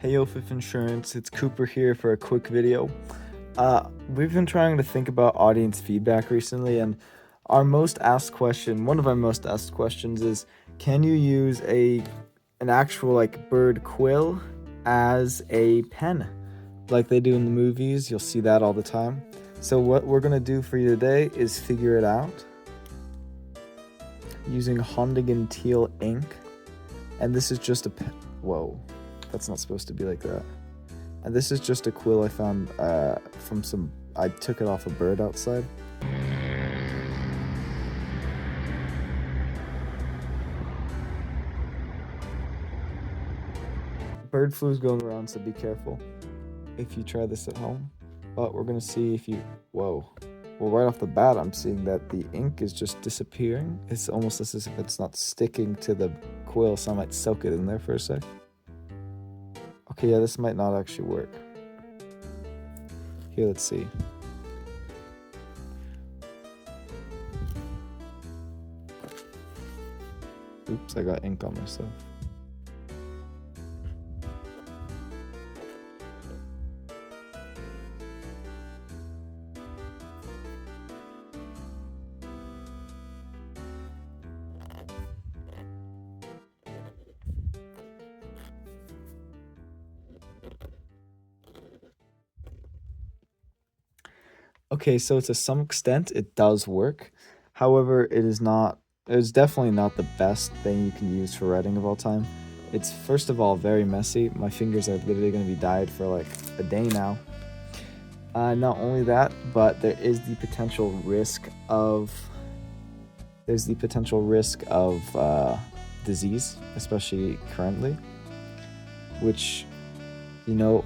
Hey yo, Fifth Insurance, it's Cooper here for a quick video. We've been trying to think about audience feedback recently, and one of our most asked questions is, can you use an actual like bird quill as a pen? Like they do in the movies, you'll see that all the time. So what we're gonna do for you today is figure it out using Hondigan Teal ink. And this is just a pen. Whoa. That's not supposed to be like that. And this is just a quill I found I took it off a bird outside. Bird flu's going around, so be careful if you try this at home. But we're gonna see if you, whoa. Well, right off the bat, I'm seeing that the ink is just disappearing. It's almost as if it's not sticking to the quill, so I might soak it in there for a sec. Okay, yeah, this might not actually work. Here, let's see. Oops, I got ink on myself. Okay, so to some extent it does work. However, it's definitely not the best thing you can use for writing of all time. It's first of all very messy. My fingers are literally going to be dyed for like a day now. Not only that, but there's the potential risk of disease, especially currently, which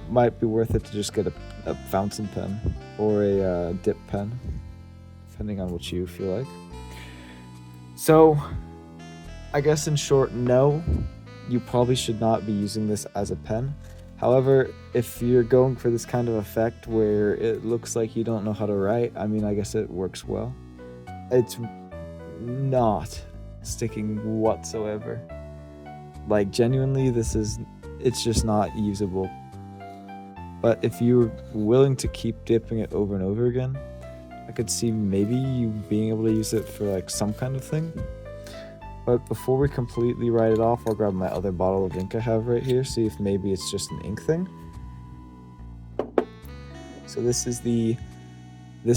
might be worth it to just get a fountain pen or a dip pen, depending on what you feel like. So, I guess in short, no, you probably should not be using this as a pen. However, if you're going for this kind of effect where it looks like you don't know how to write, I mean, I guess it works well. It's not sticking whatsoever. Like, genuinely, it's just not usable. But if you're willing to keep dipping it over and over again, I could see maybe you being able to use it for like some kind of thing. But before we completely write it off, I'll grab my other bottle of ink I have right here, see if maybe it's just an ink thing. So this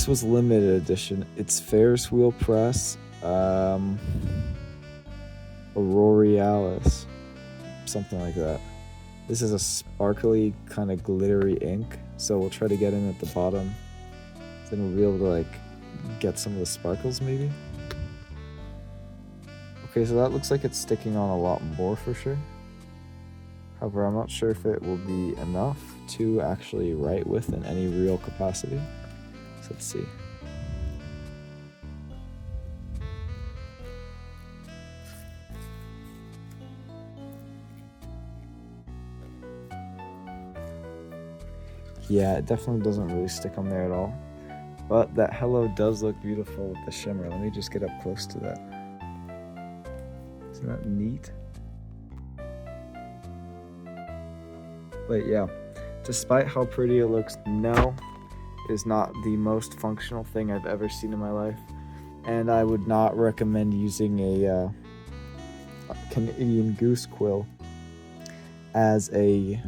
was limited edition. It's Ferris Wheel Press, Auroralis, something like that. This is a sparkly, kind of glittery ink, so we'll try to get in at the bottom. Then we'll be able to like get some of the sparkles maybe. Okay, so that looks like it's sticking on a lot more for sure. However, I'm not sure if it will be enough to actually write with in any real capacity. So let's see. Yeah, it definitely doesn't really stick on there at all. But that hello does look beautiful with the shimmer. Let me just get up close to that. Isn't that neat? But yeah, despite how pretty it looks, no, it is not the most functional thing I've ever seen in my life. And I would not recommend using a Canadian Goose quill as a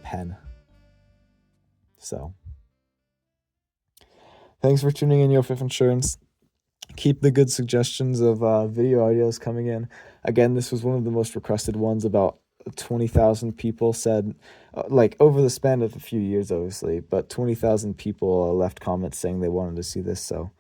pen. So, thanks for tuning in, Yo Fifth Insurance. Keep the good suggestions of video audios coming in. Again, this was one of the most requested ones. About 20,000 people said, like over the span of a few years, obviously, but 20,000 people left comments saying they wanted to see this. So